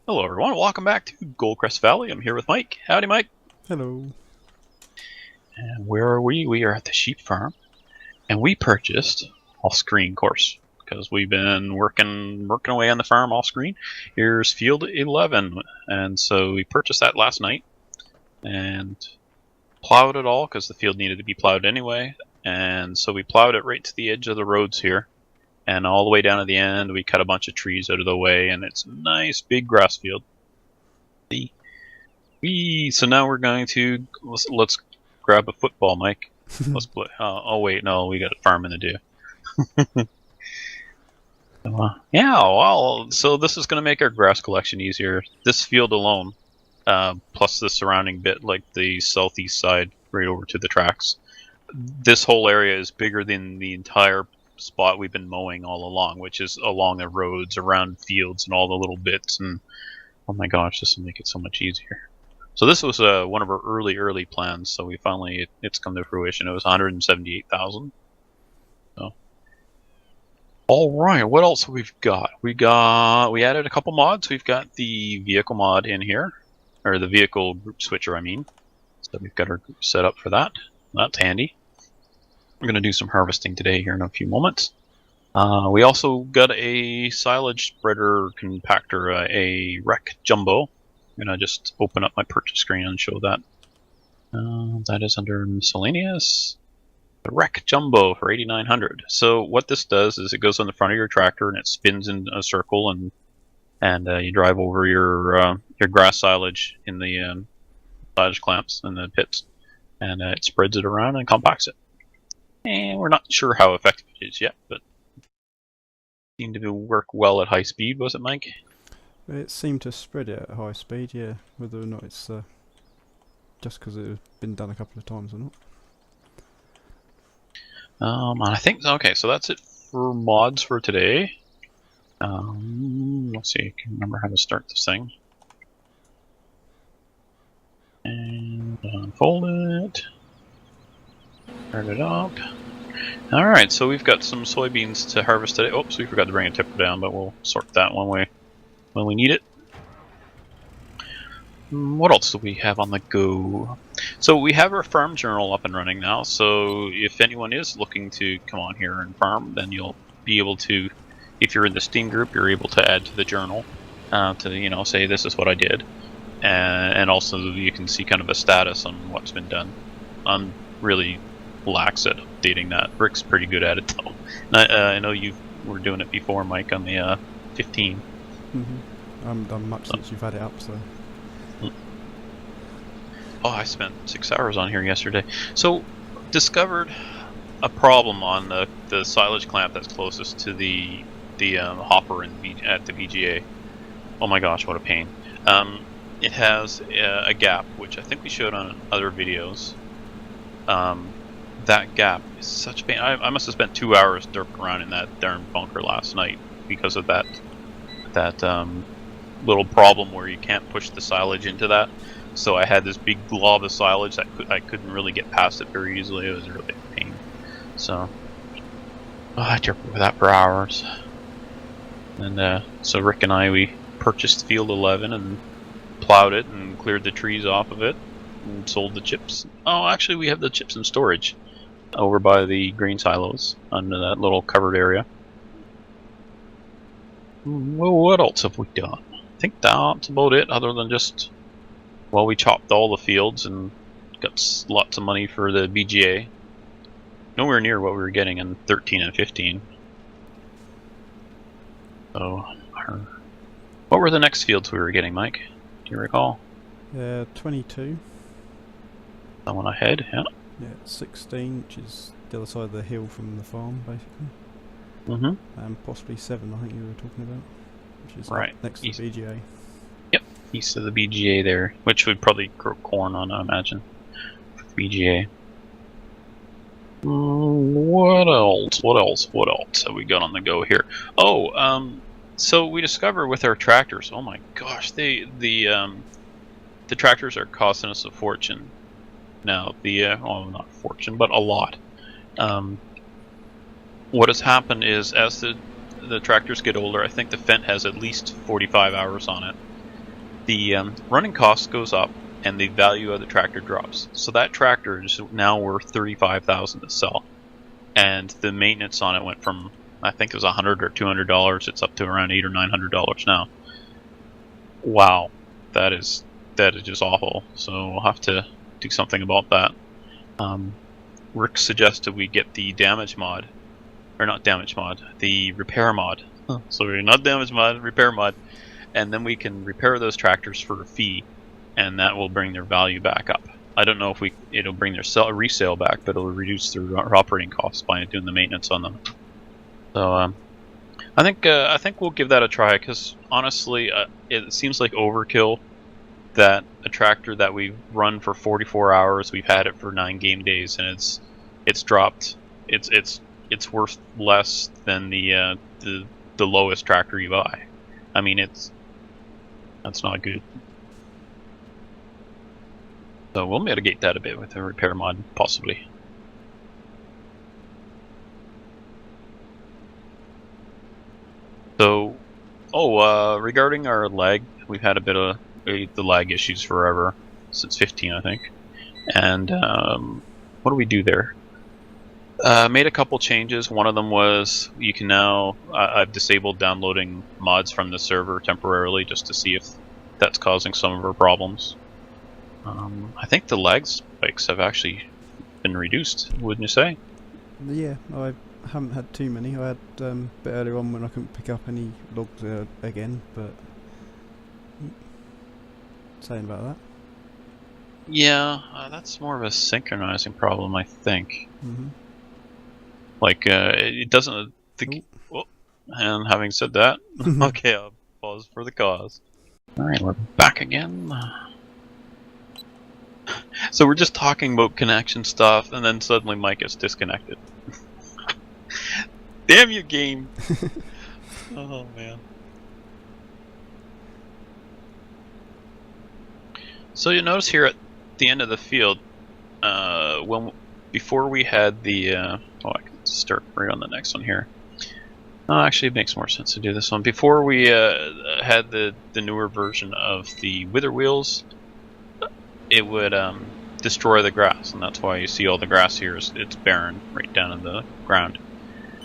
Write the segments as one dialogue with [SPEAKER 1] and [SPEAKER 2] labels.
[SPEAKER 1] Hello, everyone. Welcome back to Goldcrest Valley. I'm here with Mike. Howdy, Mike.
[SPEAKER 2] Hello.
[SPEAKER 1] And where are we? We are at the sheep farm, and we purchased off-screen course because we've been working away on the farm off-screen. Here's field 11, and so we purchased that last night and plowed it all because the field needed to be plowed anyway. And so we plowed it right to the edge of the roads here, and all the way down to the end. We cut a bunch of trees out of the way, and it's a nice big grass field. So now we're going to let's grab a football, Mike. Let's play. Oh wait, no, we got a farming to do. Yeah, well, so this is going to make our grass collection easier. This field alone, plus the surrounding bit, like the southeast side, right over to the tracks. This whole area is bigger than the entire spot we've been mowing all along, which is along the roads, around fields, and all the little bits. And oh my gosh, this will make it so much easier. So this was one of our early plans. So we finally it's come to fruition. It was 178,000. So, all right, what else have we've got? We added a couple mods. We've got the vehicle mod in here, or the vehicle group switcher, I mean. So we've got our group set up for that. That's handy. We're gonna do some harvesting today here in a few moments. We also got a silage spreader compactor, a Rec Jumbo. I'm going to just open up my purchase screen and show that. That is under miscellaneous. The Rec Jumbo for 8,900. So what this does is it goes on the front of your tractor and it spins in a circle, and you drive over your grass silage in the silage clamps and the pits, and it spreads it around and compacts it. And we're not sure how effective it is yet, but it seemed to work well at high speed, was it, Mike?
[SPEAKER 2] It seemed to spread it at high speed, yeah. Whether or not it's just because it has been done a couple of times or not.
[SPEAKER 1] I think okay. So that's it for mods for today. Let's see. I can remember how to start this thing. And unfold it. Turn it up. All right. So we've got some soybeans to harvest today. Oops, we forgot to bring a tipper down, but we'll sort that one way when we need it. What else do we have on the go? So we have our farm journal up and running now, so if anyone is looking to come on here and farm, then you'll be able to, if you're in the Steam group, you're able to add to the journal to say this is what I did, and also you can see kind of a status on what's been done. I'm really lax at updating that. Rick's pretty good at it though. And I know you were doing it before, Mike, on the 15.
[SPEAKER 2] I haven't done much since you've had it up, so.
[SPEAKER 1] Oh, I spent 6 hours on here yesterday. So, discovered a problem on the silage clamp that's closest to the hopper at the VGA. Oh my gosh, what a pain. It has a gap, which I think we showed on other videos. That gap is such a pain. I must have spent 2 hours derping around in that darn bunker last night because of that little problem where you can't push the silage into that. So I had this big glob of silage that I couldn't really get past it very easily. It was really a pain. So I derped over that for hours. And so Rick and we purchased field 11 and plowed it and cleared the trees off of it and sold the chips. Oh, actually we have the chips in storage over by the grain silos under that little covered area. Well, what else have we done? I think that's about it, other than just, well, we chopped all the fields and got lots of money for the BGA. Nowhere near what we were getting in 13 and 15. So, what were the next fields we were getting, Mike? Do you recall?
[SPEAKER 2] 22.
[SPEAKER 1] That one ahead, yeah.
[SPEAKER 2] Yeah, 16, which is the other side of the hill from the farm, basically. And possibly 7, I think you were talking about, which is
[SPEAKER 1] right
[SPEAKER 2] next to the BGA.
[SPEAKER 1] Yep, east of the BGA there, which would probably grow corn on, I imagine. BGA. What else? What else have we got on the go here? Oh, so we discovered with our tractors. Oh my gosh, the tractors are costing us a fortune. Now well, not a fortune, but a lot. What has happened is as the tractors get older, I think the Fendt has at least 45 hours on it, the running cost goes up and the value of the tractor drops. So that tractor is now worth $35,000 to sell, and the maintenance on it went from, I think it was $100 or $200. It's up to around $800 or $900 now. Wow, that is just awful. So we'll have to do something about that. Rick suggested we get the damage mod, or not damage mod, the repair mod. Sorry, not damage mod, repair mod, and then we can repair those tractors for a fee, and that will bring their value back up. I don't know if it'll bring their resale back, but it'll reduce their operating costs by doing the maintenance on them. So I think we'll give that a try, because honestly, it seems like overkill that a tractor that we've run for 44 hours, we've had it for 9 game days, and it's dropped. It's worth less than the lowest tractor you buy. I mean, that's not good. So we'll mitigate that a bit with a repair mod, possibly. So, regarding our lag, we've had a bit of the lag issues forever, since 15, I think. And what do we do there? Made a couple changes. One of them was you can now, I've disabled downloading mods from the server temporarily just to see if that's causing some of our problems. I think the lag spikes have actually been reduced, wouldn't you say?
[SPEAKER 2] Yeah, I haven't had too many. I had a bit earlier on when I couldn't pick up any logs again, but saying about that.
[SPEAKER 1] Yeah, that's more of a synchronizing problem, I think.
[SPEAKER 2] Mm-hmm.
[SPEAKER 1] Like, it doesn't... and having said that, okay, I'll pause for the cause. Alright, we're back again. So we're just talking about connection stuff, and then suddenly Mike gets disconnected. Damn you, game! Oh, man. So you notice here at the end of the field, before we had the... I can start right on the next one here. Oh, actually, it makes more sense to do this one. Before we had the newer version of the wither wheels, it would destroy the grass, and that's why you see all the grass here it's barren right down in the ground.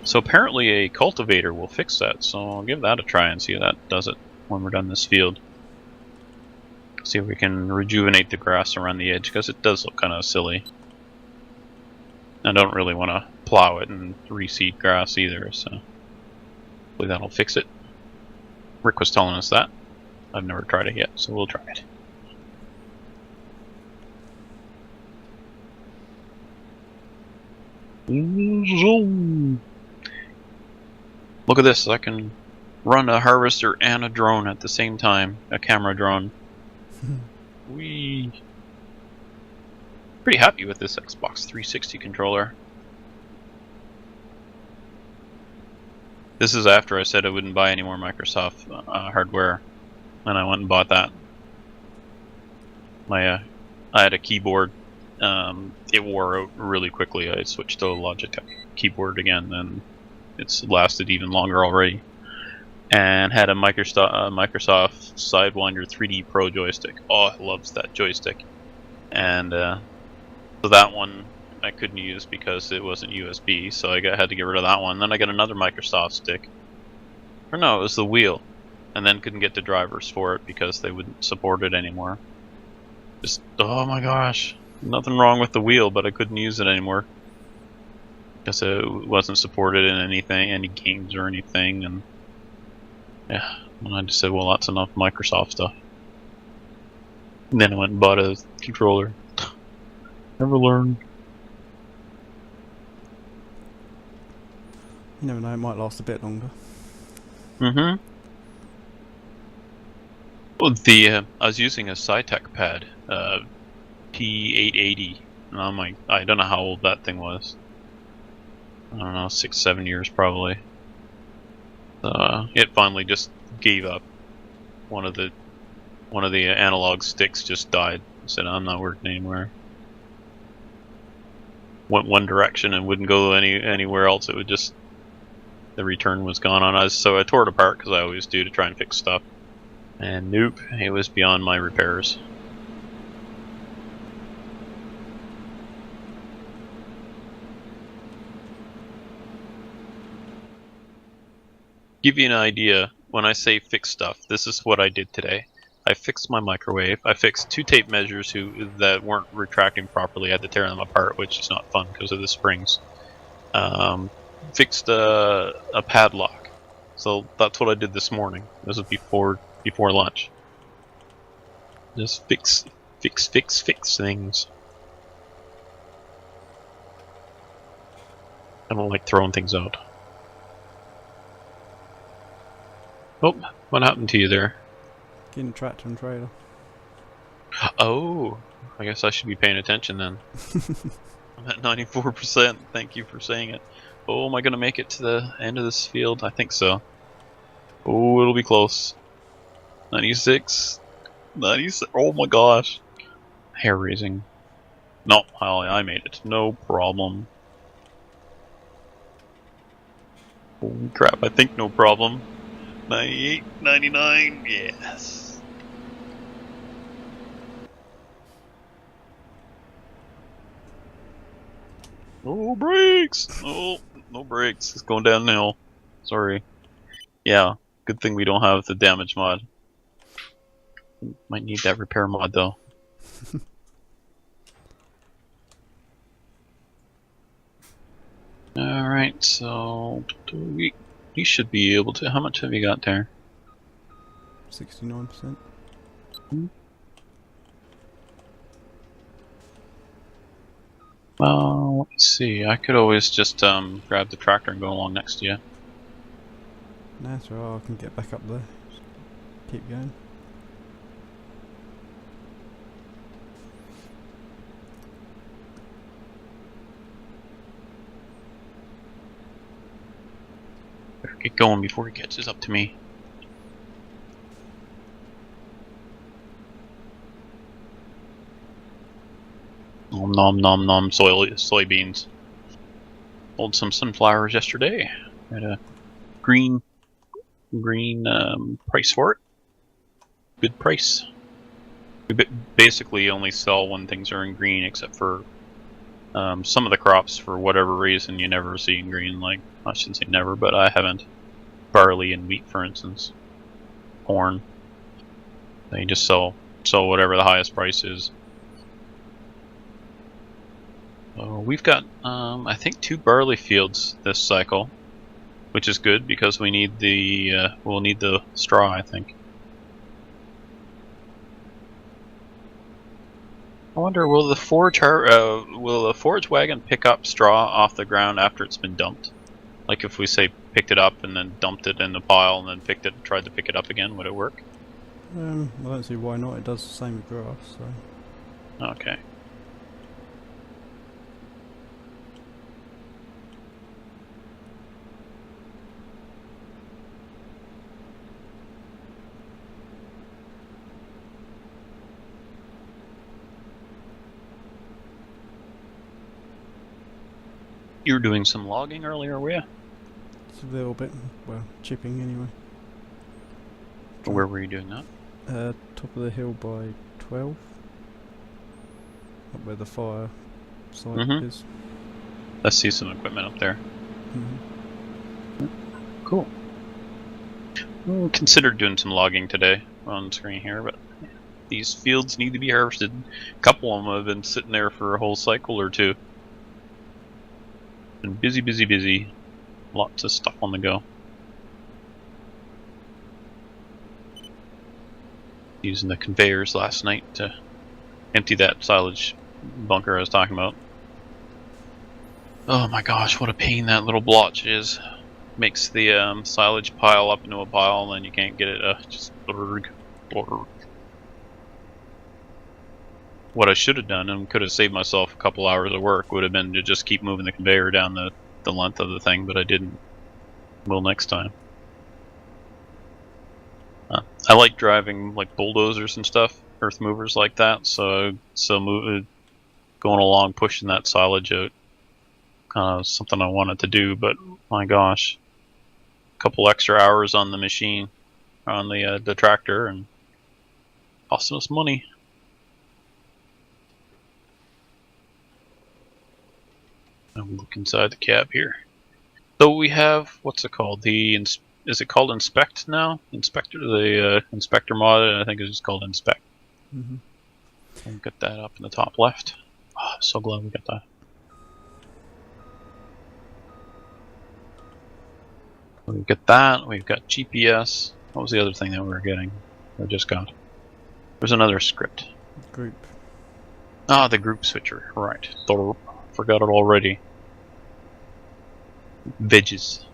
[SPEAKER 1] So apparently a cultivator will fix that, so I'll give that a try and see if that does it when we're done this field. See if we can rejuvenate the grass around the edge, because it does look kind of silly. I don't really want to plow it and reseed grass either, so hopefully that'll fix it. Rick was telling us that. I've never tried it yet, so we'll try it. Look at this, I can run a harvester and a drone at the same time, a camera drone. Wee. Pretty happy with this Xbox 360 controller. This is after I said I wouldn't buy any more Microsoft hardware, and I went and bought that. I had a keyboard. It wore out really quickly. I switched to a Logitech keyboard again, and it's lasted even longer already. And had a Microsoft Sidewinder 3D Pro joystick. Oh, it loves that joystick. And so that one I couldn't use because it wasn't USB, so I had to get rid of that one. Then I got another Microsoft stick. Or no, it was the wheel. And then couldn't get the drivers for it because they wouldn't support it anymore. Just, oh my gosh. Nothing wrong with the wheel, but I couldn't use it anymore. Because it wasn't supported in anything, any games or anything, and yeah, and I just said, well, that's enough Microsoft stuff. And then I went and bought a controller. Never learned.
[SPEAKER 2] You never know, it might last a bit longer.
[SPEAKER 1] Mm-hmm. Well, I was using a Cytec pad, P880, and I'm like, I don't know how old that thing was. I don't know, 6-7 years probably. It finally just gave up. One of the analog sticks just died. I said, I'm not working anywhere. Went one direction and wouldn't go anywhere else. It would just, the return was gone on us. So I tore it apart, because I always do, to try and fix stuff. And nope, it was beyond my repairs. Give you an idea, when I say fix stuff, this is what I did today. I fixed my microwave. I fixed 2 tape measures that weren't retracting properly. I had to tear them apart, which is not fun because of the springs. Fixed a padlock. So that's what I did this morning. This was before lunch. Just fix things. I don't like throwing things out. Oh, what happened to you there?
[SPEAKER 2] Getting a tractor and trailer.
[SPEAKER 1] Oh, I guess I should be paying attention then. I'm at 94%. Thank you for saying it. Oh, am I going to make it to the end of this field? I think so. Oh, it'll be close. 96. 96. Oh my gosh. Hair raising. No, I made it. No problem. Holy crap, I think no problem. 98, 99, yes. No brakes! Oh, no brakes. It's going downhill. Sorry. Yeah, good thing we don't have the damage mod. Might need that repair mod though. Alright, so we should be able to. How much have you got there?
[SPEAKER 2] 69%.
[SPEAKER 1] Well, let's see. I could always just grab the tractor and go along next to you.
[SPEAKER 2] Nah, that's alright, I can get back up there. Just keep going.
[SPEAKER 1] Better get going before he catches up to me. Nom nom nom nom soybeans. Sold some sunflowers yesterday. Had a green price for it. Good price. We basically only sell when things are in green, except for some of the crops. For whatever reason, you never see in green. Like, I shouldn't say never, but I haven't. Barley and wheat, for instance. Corn. They just sell whatever the highest price is. We've got, I think, 2 barley fields this cycle, which is good because we need we'll need the straw, I think. I wonder, will the forage wagon pick up straw off the ground after it's been dumped? Like if we say picked it up and then dumped it in the pile and then tried to pick it up again, would it work?
[SPEAKER 2] I don't see why not. It does the same with grass, so.
[SPEAKER 1] Okay. You were doing some logging earlier, were you?
[SPEAKER 2] It's a little bit, well, chipping anyway.
[SPEAKER 1] Where were you doing that?
[SPEAKER 2] Top of the hill by 12. Up where the fire site is.
[SPEAKER 1] I see some equipment up there. Cool. We'll consider doing some logging today on screen here, but these fields need to be harvested. A couple of them have been sitting there for a whole cycle or two. Been busy, busy, busy. Lots of stuff on the go. Using the conveyors last night to empty that silage bunker I was talking about. Oh my gosh, what a pain that little blotch is. Makes the silage pile up into a pile and then you can't get it, just blurg. What I should have done, and could have saved myself a couple hours of work, would have been to just keep moving the conveyor down the length of the thing, but I didn't. Will next time. I like driving like bulldozers and stuff, earth movers like that, so going along pushing that silage out, something I wanted to do, but my gosh, a couple extra hours on the machine, on the tractor, and Costing us money. I'll look inside the cab here. So we have, what's it called? Is it called Inspect now? Inspector, the Inspector mod, I think it's just called Inspect.
[SPEAKER 2] Mm-hmm.
[SPEAKER 1] We'll get that up in the top left. Oh, I'm so glad we got that. We've got that, we've got GPS. What was the other thing that we were getting? We just got. There's another script.
[SPEAKER 2] Group.
[SPEAKER 1] Ah, the group switcher, right. Forgot it already. Veggies.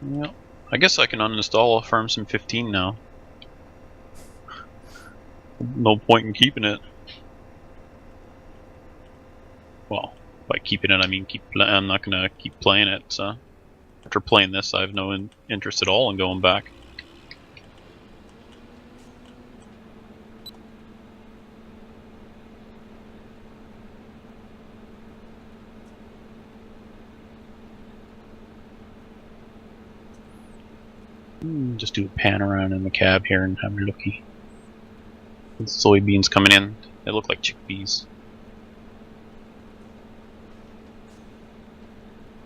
[SPEAKER 1] Yep. I guess I can uninstall FarmSim 15 now. No point in keeping it. Well, by keeping it, I mean I'm not gonna keep playing it. So after playing this, I have no interest at all in going back. Just do a pan around in the cab here and have a looky. The soybeans coming in, they look like chickpeas.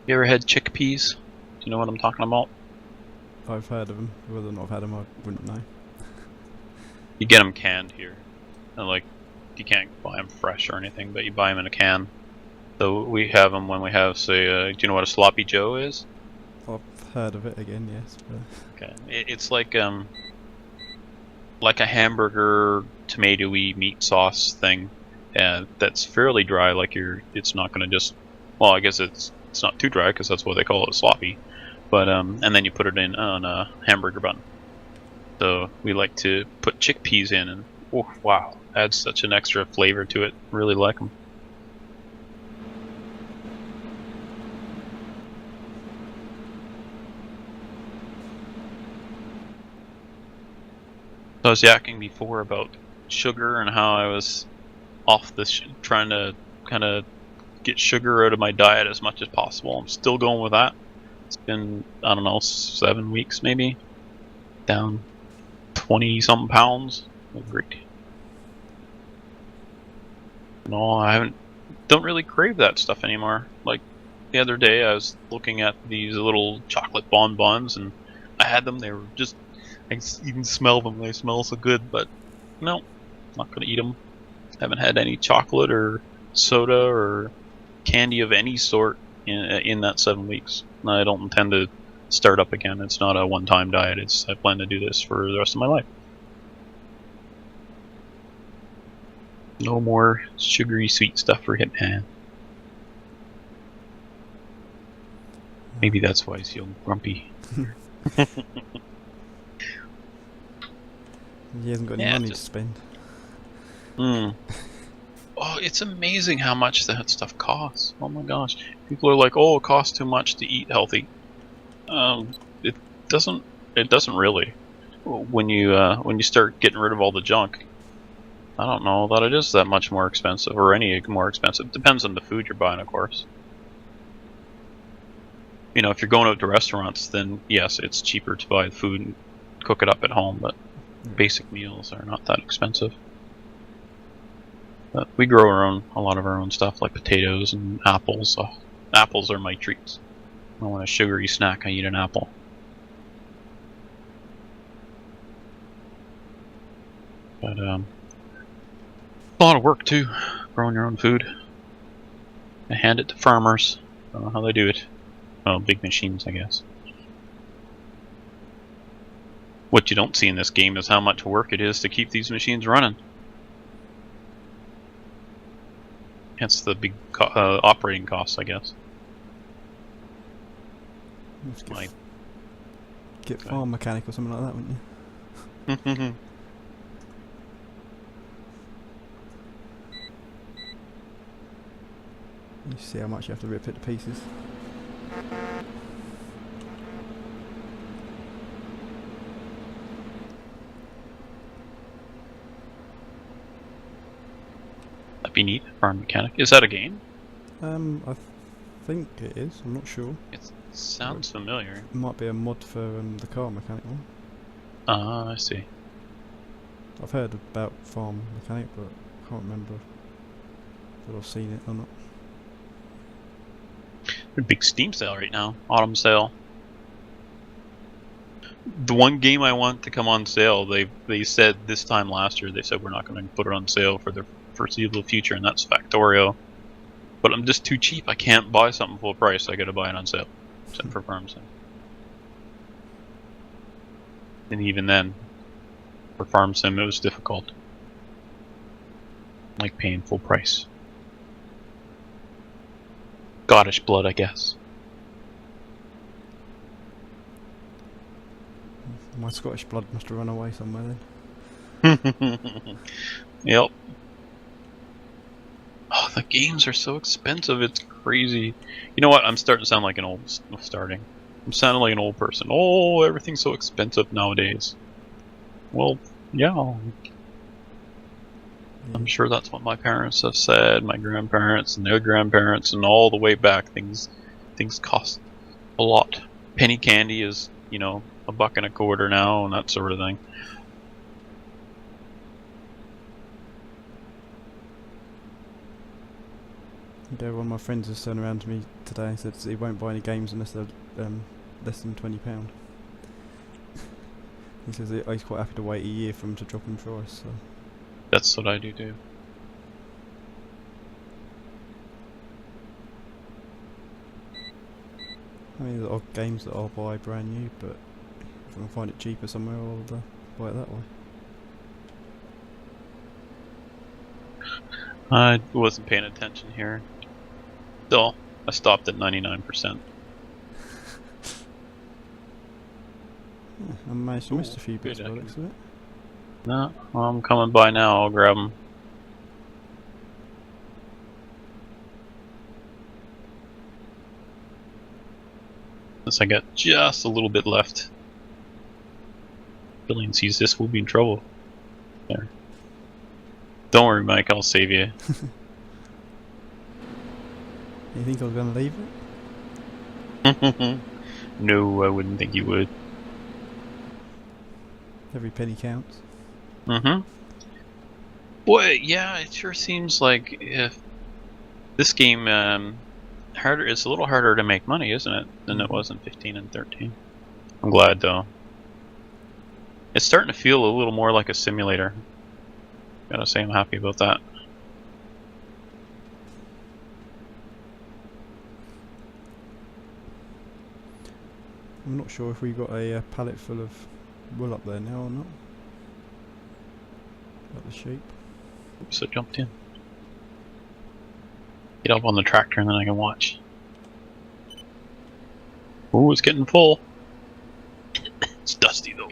[SPEAKER 1] You ever had chickpeas? Do you know what I'm talking about?
[SPEAKER 2] I've heard of them. Whether or not I've had them, I wouldn't know.
[SPEAKER 1] You get them canned here. And like, you can't buy them fresh or anything, but you buy them in a can. So we have them when we have, say, do you know what a sloppy Joe is?
[SPEAKER 2] I've heard of it again, yes. But
[SPEAKER 1] Okay, it's like a hamburger tomatoey meat sauce thing, that's fairly dry. Like it's not gonna just. Well, I guess it's not too dry because that's what they call it, sloppy. But and then you put it in on a hamburger bun. So we like to put chickpeas in, and oh wow, adds such an extra flavor to it. Really like them. So I was yakking before about sugar and how I was off this, trying to kind of get sugar out of my diet as much as possible. I'm still going with that. It's been, I don't know, 7 weeks maybe. Down 20-something pounds. Great. No, don't really crave that stuff anymore. Like the other day I was looking at these little chocolate bonbons and I had them, they were just, I can even smell them, they smell so good, but no, not gonna eat them. Haven't had any chocolate or soda or candy of any sort in that 7 weeks. I don't intend to start up again. It's not a one-time diet. I plan to do this for the rest of my life. No more sugary sweet stuff for Hitman. Maybe that's why he's feeling grumpy.
[SPEAKER 2] He hasn't got any money to spend.
[SPEAKER 1] Oh, it's amazing how much that stuff costs. Oh my gosh. People are like, oh, it costs too much to eat healthy. It doesn't really. When you start getting rid of all the junk, I don't know that it is that much more expensive, or any more expensive. Depends on the food you're buying, of course. You know, if you're going out to restaurants, then yes, it's cheaper to buy food and cook it up at home, but basic meals are not that expensive. But we grow a lot of our own stuff, like potatoes and apples. Apples are my treats. I want a sugary snack, I eat an apple. But a lot of work too, growing your own food. I hand it to farmers. I don't know how they do it. Well, big machines, I guess. What you don't see in this game is how much work it is to keep these machines running. Hence the big operating costs, I guess.
[SPEAKER 2] Get farm mechanic or something like that, wouldn't you? You see how much you have to rip it to pieces.
[SPEAKER 1] That'd be neat. Farm mechanic. Is that a game?
[SPEAKER 2] I think it is. I'm not sure.
[SPEAKER 1] It sounds familiar.
[SPEAKER 2] It might be a mod for the car mechanic one.
[SPEAKER 1] Ah, I see.
[SPEAKER 2] I've heard about Farm Mechanic, but I can't remember if I've seen it or not.
[SPEAKER 1] A big Steam sale right now. Autumn sale. The one game I want to come on sale, they said this time last year, they said we're not going to put it on sale for the foreseeable future, and that's Factorio. But I'm just too cheap. I can't buy something full price. I got to buy it on sale. Except for Farm Sim. And even then, for Farm Sim, it was difficult. Like paying full price. Scottish blood, I guess.
[SPEAKER 2] My Scottish blood must have run away somewhere then.
[SPEAKER 1] Yep. Oh, the games are so expensive, it's crazy. You know what? I'm starting to sound like an old... I'm sounding like an old person. Oh, everything's so expensive nowadays. Well, yeah. I'm sure that's what my parents have said, my grandparents and their grandparents, and all the way back. Things cost a lot. Penny candy is, you know, $1.25 now, and that sort of thing.
[SPEAKER 2] Yeah, one of my friends has turned around to me today and said he won't buy any games unless they're less than £20. He says he's quite happy to wait a year for them to drop in price. So.
[SPEAKER 1] That's what I do too.
[SPEAKER 2] I mean, there are games that I'll buy brand new, but if I can find it cheaper somewhere, I'll buy it that way.
[SPEAKER 1] I wasn't paying attention here. Still, I stopped at 99%.
[SPEAKER 2] Yeah, I managed to miss a few bits by the looks of it.
[SPEAKER 1] No, I'm coming by now. I'll grab them. Since I got just a little bit left. Billion sees this, we'll be in trouble. There. Don't worry, Mike. I'll save you.
[SPEAKER 2] You think I was going to leave it?
[SPEAKER 1] No, I wouldn't think you would.
[SPEAKER 2] Every penny counts.
[SPEAKER 1] Mm-hmm. Boy, yeah, it sure seems like if this game harder, it's a little harder to make money, isn't it, than it was in 15 and 13. I'm glad though. It's starting to feel a little more like a simulator. Gotta say, I'm happy about that.
[SPEAKER 2] I'm not sure if we got a pallet full of wool up there now or not. About the sheep.
[SPEAKER 1] Oops, I jumped in. Get up on the tractor and then I can watch. Ooh, it's getting full. It's dusty though.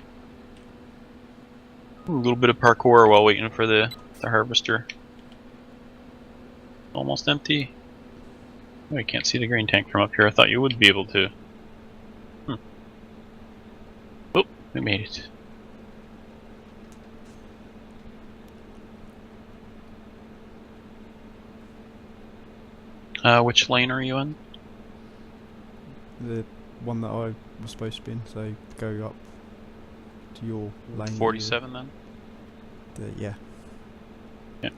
[SPEAKER 1] Ooh, a little bit of parkour while waiting for the harvester. Almost empty. Oh, I can't see the grain tank from up here. I thought you would be able to. Oh, we made it. Which lane are you in?
[SPEAKER 2] The one that I was supposed to be in, so go up to your lane.
[SPEAKER 1] 47 then?
[SPEAKER 2] Yeah.
[SPEAKER 1] Yeah.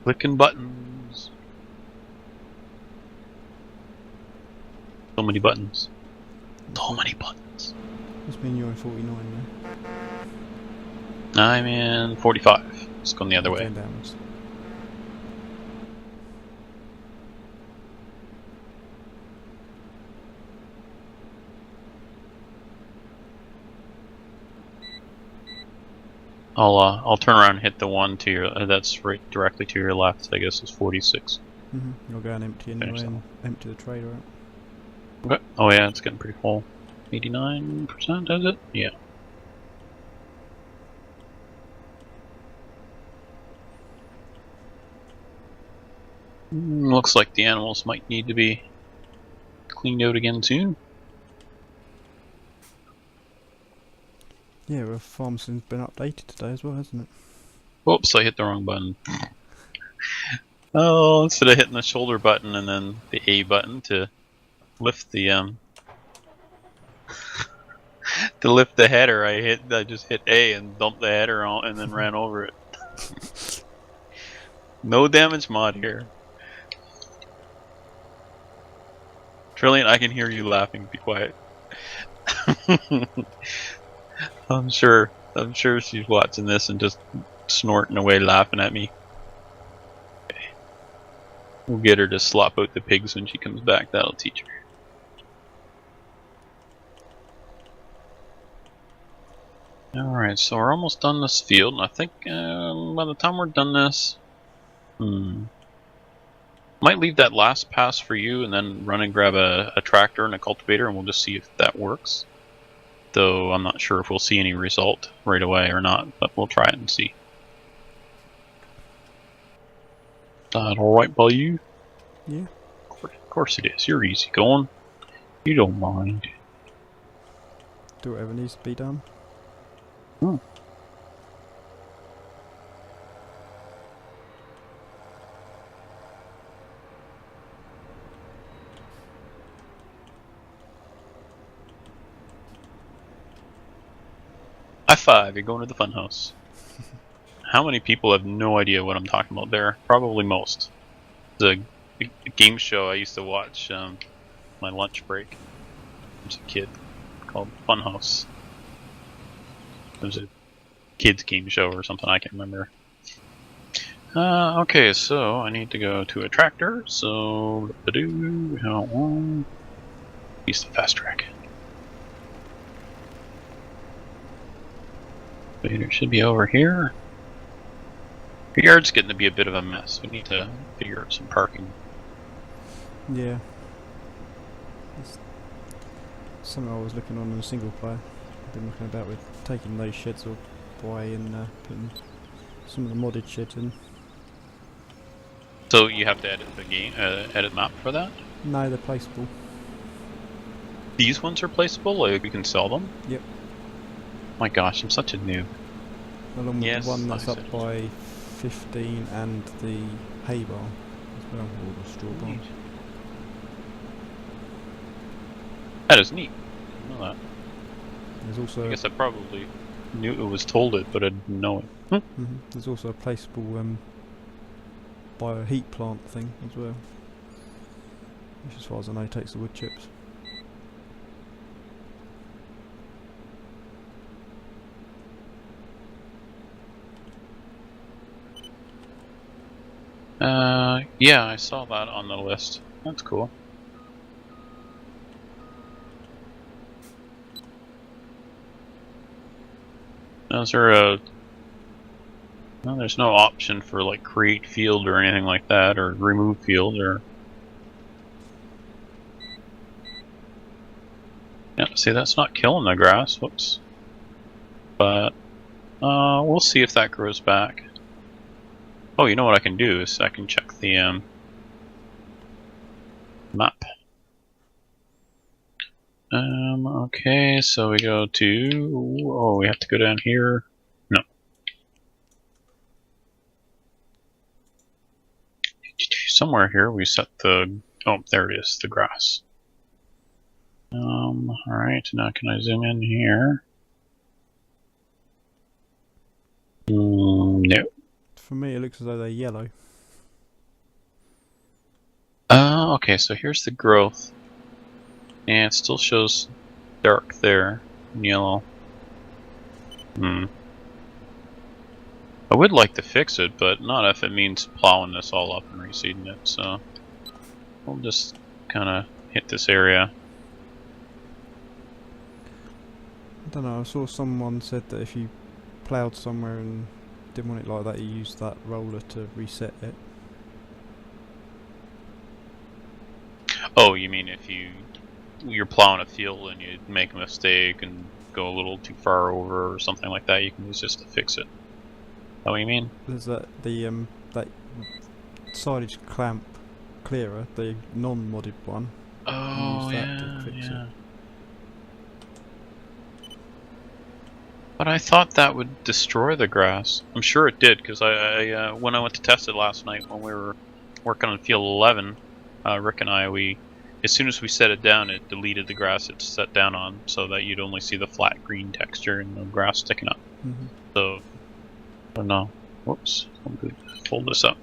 [SPEAKER 1] Clicking buttons. So many buttons. So many buttons.
[SPEAKER 2] Must mean you're in 49 now.
[SPEAKER 1] I'm in 45. It's going the other way.
[SPEAKER 2] Going downwards.
[SPEAKER 1] I'll turn around and hit the one to your. That's right directly to your left. I guess it's 46.
[SPEAKER 2] You'll go and empty anyway and empty the trailer out.
[SPEAKER 1] Okay. Oh yeah, it's getting pretty full. 89%, is it? Yeah. Looks like the animals might need to be cleaned out again soon.
[SPEAKER 2] Yeah, well, Farmson's been updated today as well, hasn't it?
[SPEAKER 1] Whoops, I hit the wrong button. Oh, instead of hitting the shoulder button and then the A button to lift the to lift the header, I just hit A and dumped the header on and then ran over it. No damage mod here. Trillian, I can hear you laughing. Be quiet. I'm sure she's watching this and just snorting away laughing at me. Okay. We'll get her to slop out the pigs when she comes back. That'll teach her. Alright, so we're almost done this field, and I think by the time we're done this... Might leave that last pass for you and then run and grab a tractor and a cultivator and we'll just see if that works. Though I'm not sure if we'll see any result right away or not, but we'll try it and see. That alright by you?
[SPEAKER 2] Yeah.
[SPEAKER 1] Of course it is. You're easy going. You don't mind.
[SPEAKER 2] Do whatever needs to be done.
[SPEAKER 1] Hmm. High five, you're going to the funhouse. How many people have no idea what I'm talking about there? Probably most. The game show I used to watch my lunch break. I was a kid, called Funhouse. It was a kids game show or something, I can't remember. Okay, so I need to go to a tractor, so use the fast track. It should be over here. Your yard's getting to be a bit of a mess. We need to figure out some parking.
[SPEAKER 2] Yeah. It's something I was looking on in a single player. I've been looking about with taking those sheds away and putting some of the modded sheds in.
[SPEAKER 1] So you have to edit the game, edit map for that?
[SPEAKER 2] No, they're placeable.
[SPEAKER 1] These ones are placeable? Like you can sell them?
[SPEAKER 2] Yep.
[SPEAKER 1] My gosh, I'm such a noob.
[SPEAKER 2] Along with
[SPEAKER 1] Yes,
[SPEAKER 2] the one that's
[SPEAKER 1] like I
[SPEAKER 2] up
[SPEAKER 1] said.
[SPEAKER 2] by 15 and the hay barn as well, or the straw barn.
[SPEAKER 1] That is neat. I didn't know that.
[SPEAKER 2] There's also
[SPEAKER 1] I guess I probably knew it was told it, but I didn't know it.
[SPEAKER 2] there's also a placeable bioheat plant thing as well, which as far as I know takes the wood chips.
[SPEAKER 1] Yeah, I saw that on the list. That's cool. Now, is there a... No, there's no option for like create field or anything like that, or remove field, or... Yeah, see, that's not killing the grass. Whoops. But, we'll see if that grows back. Oh, you know what I can do is I can check the map. Okay, so we go to... Oh, we have to go down here. No. Somewhere here we set the... Oh, there it is, the grass. Alright, now can I zoom in here? No.
[SPEAKER 2] For me it looks as though they're yellow.
[SPEAKER 1] Okay, so here's the growth. And it still shows dark there, in yellow. I would like to fix it, but not if it means plowing this all up and reseeding it, so... We'll just kinda hit this area.
[SPEAKER 2] I don't know, I saw someone said that if you ploughed somewhere and didn't want it like that, you use that roller to reset it.
[SPEAKER 1] Oh, you mean if you're plowing a field and you make a mistake and go a little too far over or something like that, you can use this to fix it. Is that what you mean?
[SPEAKER 2] There's that silage clamp clearer, the non-modded one.
[SPEAKER 1] Oh,
[SPEAKER 2] use that to fix it.
[SPEAKER 1] But I thought that would destroy the grass. I'm sure it did, because I when I went to test it last night when we were working on field 11, Rick and I, as soon as we set it down, it deleted the grass it's set down on, so that you'd only see the flat green texture and the grass sticking up. So, I don't know. Whoops. Let me fold this up.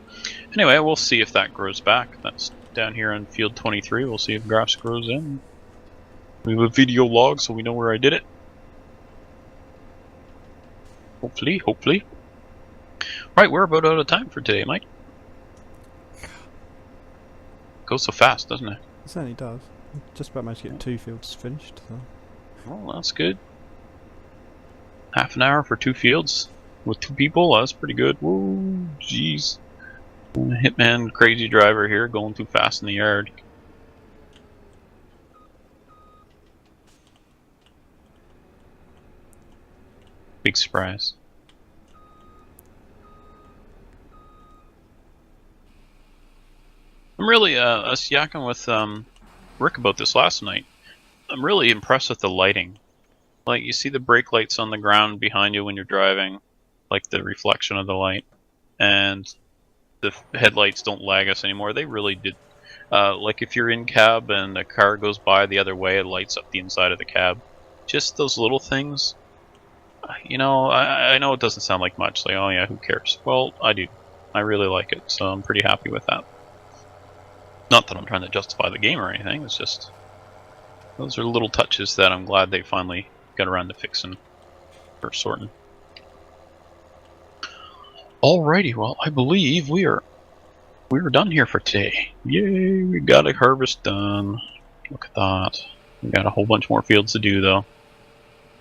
[SPEAKER 1] Anyway, we'll see if that grows back. That's down here on field 23. We'll see if grass grows in. We have a video log, so we know where I did it. Hopefully. Right, we're about out of time for today, Mike. Goes so fast, doesn't it?
[SPEAKER 2] It certainly does. Just about managed to get 2 fields finished. So.
[SPEAKER 1] Well, that's good. Half an hour for 2 fields with 2 people. That's pretty good. Whoa, jeez. Hitman crazy driver here going too fast in the yard. Big surprise. I'm really, I was yakking with Rick about this last night. I'm really impressed with the lighting. Like, you see the brake lights on the ground behind you when you're driving, like the reflection of the light, and the headlights don't lag us anymore. They really did. Like, if you're in cab and a car goes by the other way, it lights up the inside of the cab. Just those little things. You know, I know it doesn't sound like much. Like, oh yeah, who cares? Well, I do. I really like it, so I'm pretty happy with that. Not that I'm trying to justify the game or anything, it's just... those are little touches that I'm glad they finally got around to fixing or sorting. Alrighty, well, I believe we're done here for today. Yay, we got a harvest done. Look at that. We got a whole bunch more fields to do, though.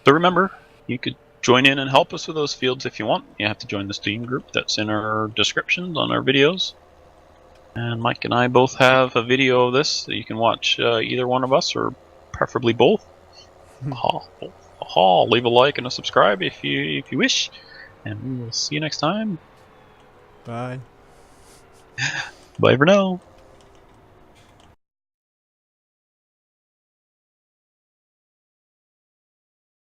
[SPEAKER 1] So remember, you could join in and help us with those fields if you want. You have to join the Steam group that's in our descriptions on our videos. And Mike and I both have a video of this that you can watch either one of us, or preferably both. Leave a like and a subscribe if you wish. And we will see you next time.
[SPEAKER 2] Bye.
[SPEAKER 1] Bye for now.